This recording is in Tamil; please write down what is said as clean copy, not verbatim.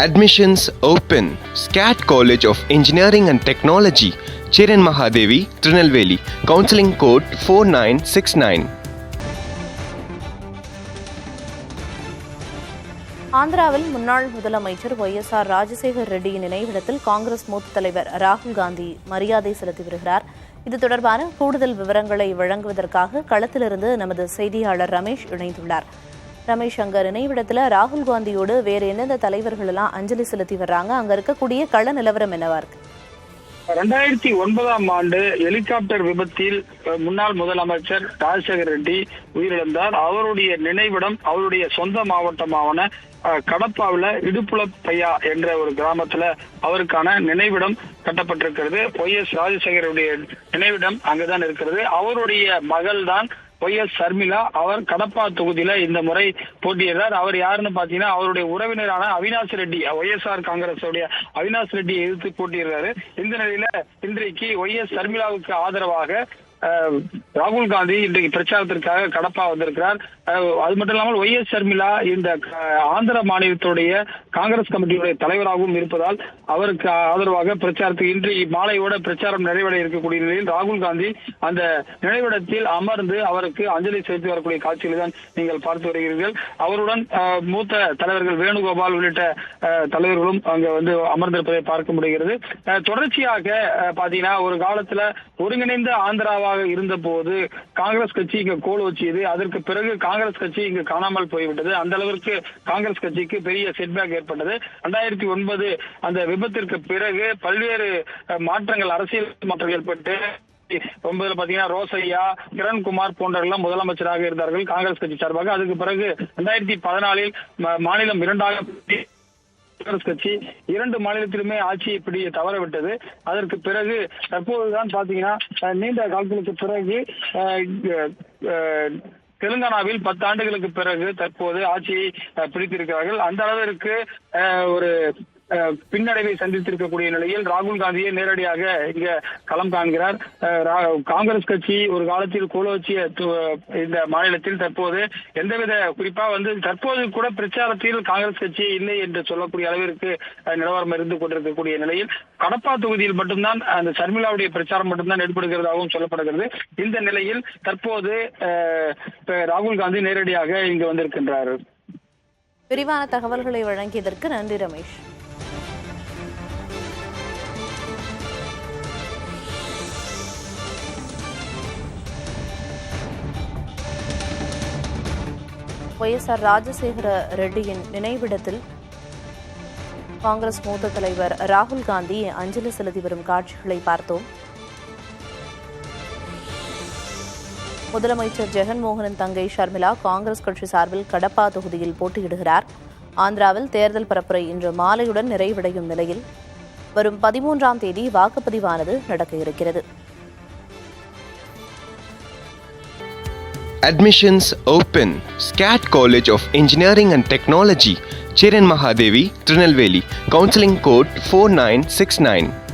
Admissions open. SCAT College of Engineering and Technology, Chiran Mahadevi, Trinelveli. Counseling code 4969. ஆந்திராவில் முன்னாள் முதலமைச்சர் ஒய்.எஸ்.ஆர். ராஜசேகர் ரெட்டியின் நினைவிடத்தில் காங்கிரஸ் மூத்த தலைவர் ராகுல் காந்தி மரியாதை செலுத்தி வருகிறார். இது தொடர்பான கூடுதல் விவரங்களை வழங்குவதற்காக களத்திலிருந்து நமது செய்தியாளர் ரமேஷ் இணைந்துள்ளார். ரமேஷ், அங்க நினைவிடத்தில் ராகுல் காந்தியோடு வேறு எந்தெந்த தலைவர்கள் எல்லாம் அஞ்சலி செலுத்தி வர்றாங்க? அங்க இருக்கக்கூடிய கள நிலவரம் என்னவா இருக்கு? 2009 ஆண்டு ஹெலிகாப்டர் விபத்தில் முன்னாள் முதலமைச்சர் ராஜசேகர் ரெட்டி உயிரிழந்தார். அவருடைய நினைவிடம் அவருடைய சொந்த மாவட்டமான கடப்பாவில் இடுப்புலப்பையா என்ற ஒரு கிராமத்துல அவருக்கான நினைவிடம் கட்டப்பட்டிருக்கிறது. ஒய்.எஸ். ராஜசேகருடைய நினைவிடம் அங்குதான் இருக்கிறது. அவருடைய மகள் தான் ஒய்.எஸ். சர்மிளா. அவர் கடப்பா தொகுதியில இந்த முறை போட்டியிடுறார். அவர் யாருன்னு பாத்தீங்கன்னா அவருடைய உறவினரான அவினாஷ் ரெட்டி, ஒய்.எஸ்.ஆர். காங்கிரஸ் அவினாஷ் ரெட்டியை எதிர்த்து போட்டியிடுறாரு. இந்த நிலையில இன்றைக்கு ஒய்.எஸ். சர்மிளாவுக்கு ஆதரவாக ராகுல் காந்தி இன்றைக்கு பிரச்சாரத்திற்காக கடப்பா வந்திருக்கிறார். அது மட்டும் இல்லாமல் ஒய்.எஸ். சர்மிளா இந்த ஆந்திர மாநிலத்துடைய காங்கிரஸ் கமிட்டியுடைய தலைவராகவும் இருப்பதால் அவருக்கு ஆதரவாக பிரச்சாரத்துக்கு இன்று மாலையோட பிரச்சாரம் நிறைவடைய இருக்கக்கூடிய நிலையில் ராகுல் காந்தி அந்த நினைவிடத்தில் அமர்ந்து அவருக்கு அஞ்சலி செலுத்தி வரக்கூடிய காட்சிகளை தான் நீங்கள் பார்த்து வருகிறீர்கள். அவருடன் மூத்த தலைவர்கள் வேணுகோபால் உள்ளிட்ட தலைவர்களும் அங்க வந்து அமர்ந்திருப்பதை பார்க்க முடிகிறது. தொடர்ச்சியாக பாத்தீங்கன்னா ஒரு காலத்துல ஒருங்கிணைந்த ஆந்திராவாக இருந்த போது காங்கிரஸ் கட்சி இங்க கோலோச்சியது. அதற்கு பிறகு காங்கிரஸ் கட்சி இங்கு காணாமல் போய்விட்டது. அந்த அளவிற்கு காங்கிரஸ் கட்சிக்கு பெரிய செட்பேக் ஏற்பட்டது. 2009 அந்த விபத்திற்கு பிறகு பல்வேறு மாற்றங்கள், அரசியல் மாற்றங்கள் ஏற்பட்டு 9 பாத்தீங்கன்னா ரோசையா, கிரண்குமார் போன்றவர்கள் முதலமைச்சராக இருந்தார்கள் காங்கிரஸ் கட்சி சார்பாக. அதுக்கு பிறகு 2014 மாநிலம் இரண்டாக காங்கிரஸ் கட்சி 2 மாநிலத்திலுமே ஆட்சியை பிடிக்க தவறவிட்டது. அதற்கு பிறகு தற்போதுதான் பாத்தீங்கன்னா நீண்ட காலத்திற்கு பிறகு தெலுங்கானாவில் 10 ஆண்டுகளுக்கு பிறகு தற்போது ஆட்சியை பிடித்திருக்கிறார்கள். அந்த அளவிற்கு ஒரு பின்னடைவை சந்தித்திருக்கக்கூடிய நிலையில் ராகுல் காந்தியை நேரடியாக இங்க களம் காண்கிறார். காங்கிரஸ் கட்சி ஒரு காலத்தில் கோலோச்சிய இந்த மாநிலத்தில் தற்போது எந்தவித குறிப்பா வந்து தற்போது கூட பிரச்சாரத்தில் காங்கிரஸ் கட்சி இல்லை என்று சொல்லக்கூடிய அளவிற்கு நிலவரம் இருந்து கொண்டிருக்கக்கூடிய நிலையில் கடப்பா தொகுதியில் மட்டும்தான் அந்த சர்மிளாவுடைய பிரச்சாரம் மட்டும்தான் ஏற்படுகிறதாகவும் சொல்லப்படுகிறது. இந்த நிலையில் தற்போது ராகுல் காந்தி நேரடியாக இங்கு வந்திருக்கின்றார். விரிவான தகவல்களை வழங்கியதற்கு நன்றி ரமேஷ். ஒய்.எஸ்.ஆர். ராஜசேகர ரெட்டியின் நினைவிடத்தில் காங்கிரஸ் மூத்த தலைவர் ராகுல் காந்தி அஞ்சலி செலுத்தி வரும் காட்சிகளை பார்த்தோம். முதலமைச்சர் ஜெகன்மோகனின் தங்கை ஷர்மிளா காங்கிரஸ் கட்சி சார்பில் கடப்பா தொகுதியில் போட்டியிடுகிறார். ஆந்திராவில் தேர்தல் பரப்புரை இன்று மாலையுடன் நிறைவடையும் நிலையில் வரும் 13ஆம் தேதி வாக்குப்பதிவானது நடக்க இருக்கிறது. Admissions open. SCAT College of Engineering and Technology, Chiran Mahadevi, Trinelveli. Counseling code 4969.